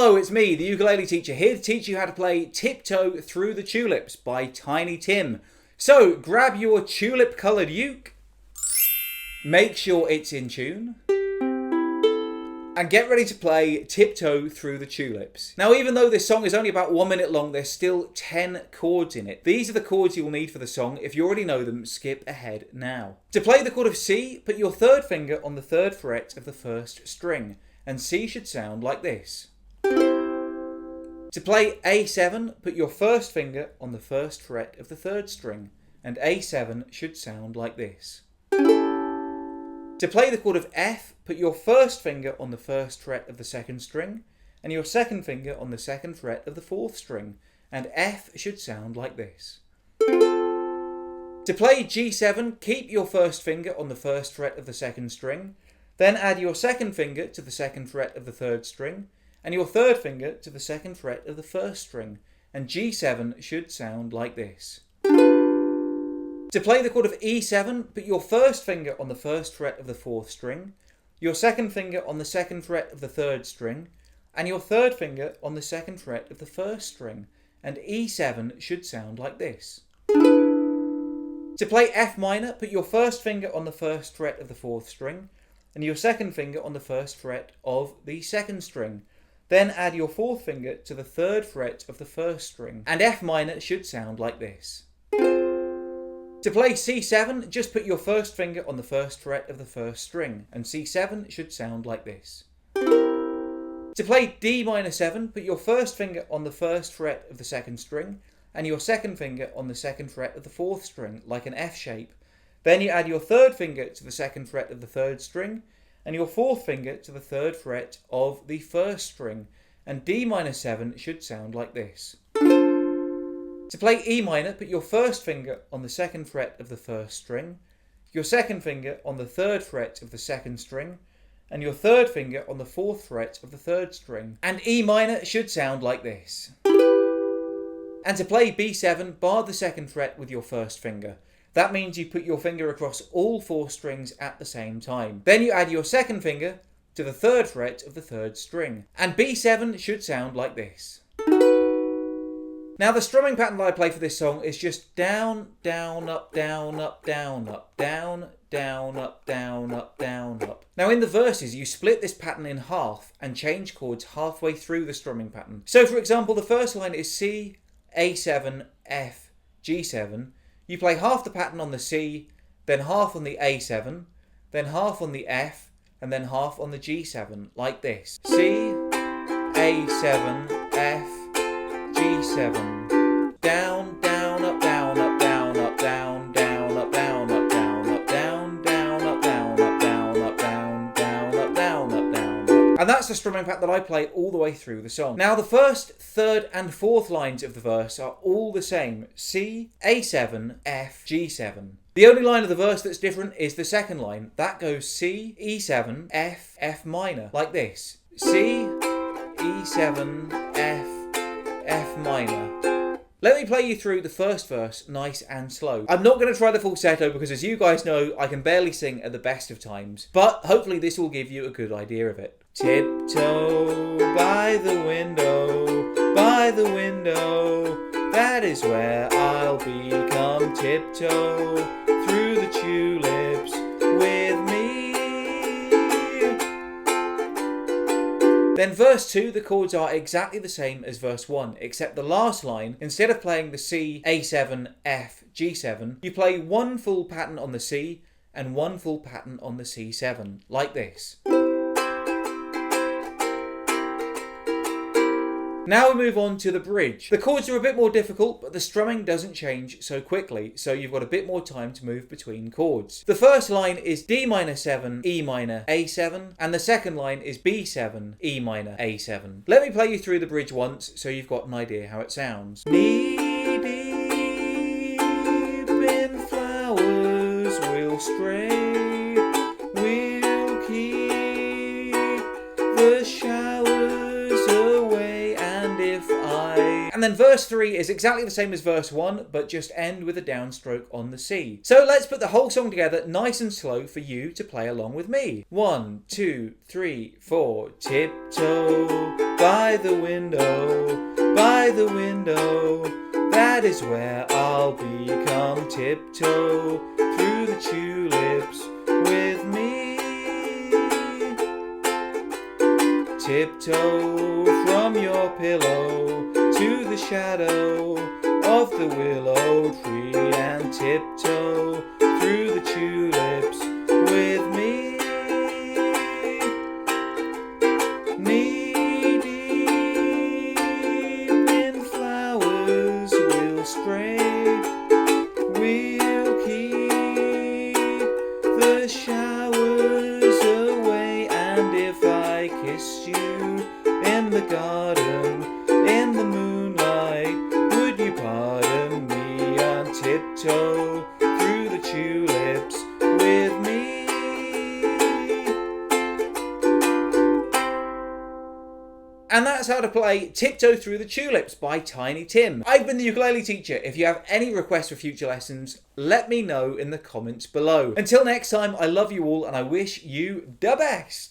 Hello, it's me, the ukulele teacher, here to teach you how to play Tiptoe Through the Tulips by Tiny Tim. So, grab your tulip-coloured uke, make sure it's in tune, and get ready to play Tiptoe Through the Tulips. Now, even though this song is only about 1 minute long, there's still 10 chords in it. These are the chords you will need for the song. If you already know them, skip ahead now. To play the chord of C, put your third finger on the 3rd fret of the 1st string, and C should sound like this. To play A7, put your 1st finger on the 1st fret of the 3rd string, and A7 should sound like this. To play the chord of F, put your 1st finger on the 1st fret of the 2nd string, and your 2nd finger on the 2nd fret of the 4th string, and F should sound like this. To play G7, keep your 1st finger on the 1st fret of the 2nd string, then add your 2nd finger to the 2nd fret of the 3rd string, and your 3rd finger to the 2nd fret of the 1st string, and G7 should sound like this. To play the chord of E7, put your 1st finger on the 1st fret of the 4th string, your 2nd finger on the 2nd fret of the 3rd string, and your 3rd finger on the 2nd fret of the 1st string, and E7 should sound like this. To play F minor, put your 1st finger on the 1st fret of the 4th string, and your 2nd finger on the 1st fret of the 2nd string. Then add your 4th finger to the 3rd fret of the 1st string, and F minor should sound like this. To play C7, just put your 1st finger on the 1st fret of the 1st string, and C7 should sound like this. To play D minor 7, put your 1st finger on the 1st fret of the 2nd string, and your 2nd finger on the 2nd fret of the 4th string, like an F shape. Then you add your 3rd finger to the 2nd fret of the 3rd string, and your 4th finger to the 3rd fret of the 1st string, and D minor 7 should sound like this. To play E minor, put your 1st finger on the 2nd fret of the 1st string, your 2nd finger on the 3rd fret of the 2nd string, and your 3rd finger on the 4th fret of the 3rd string, and E minor should sound like this. And to play B7, bar the 2nd fret with your 1st finger. That means you put your finger across all 4 strings at the same time. Then you add your 2nd finger to the 3rd fret of the 3rd string. And B7 should sound like this. Now the strumming pattern that I play for this song is just down, down, up, down, up, down, up, down, down, up, down, up, down, up. Now in the verses you split this pattern in half and change chords halfway through the strumming pattern. So for example, the first line is C, A7, F, G7. You play half the pattern on the C, then half on the A7, then half on the F, and then half on the G7, like this. C, A7, F, G7. Down, down, up, down, up, down, up, down, down, up, down, up, down, up, down, down, up, down, up, down, up, down, down, up, down, up, down, up. And that's the strumming pattern that I play all the way through the song. Now the 1st, 3rd and 4th lines of the verse are all the same. C, A7, F, G7. The only line of the verse that's different is the 2nd line. That goes C, E7, F, F minor, like this. C, E7, F, F minor. Let me play you through the first verse nice and slow. I'm not going to try the falsetto because, as you guys know, I can barely sing at the best of times, but hopefully this will give you a good idea of it. Tiptoe by the window, that is where I'll be. Come tiptoe through the tulips with me. Then verse 2, the chords are exactly the same as verse 1, except the last line, instead of playing the C, A7, F, G7, you play one full pattern on the C and one full pattern on the C7, like this. Now we move on to the bridge. The chords are a bit more difficult, but the strumming doesn't change so quickly, so you've got a bit more time to move between chords. The first line is D minor 7, E minor, A7, and the second line is B7, E minor, A7. Let me play you through the bridge once, so you've got an idea how it sounds. Knee deep in flowers we'll stray, we'll keep the showers away. If I And then verse 3 is exactly the same as verse 1, but just end with a downstroke on the C. So let's put the whole song together nice and slow for you to play along with me. 1, 2, 3, 4. Tiptoe by the window, by the window. That is where I'll be. Come tiptoe through the tulips with me. Tiptoe from your pillow to the shadow of the willow tree, and tiptoe through the tulips with me. Knee deep in flowers we'll stray. We'll keep the showers away, and if I kissed you in the garden, in the moonlight, would you pardon me and tiptoe through the tulips with me? And that's how to play Tiptoe Through the Tulips by Tiny Tim. I've been the ukulele teacher. If you have any requests for future lessons, let me know in the comments below. Until next time, I love you all and I wish you the best.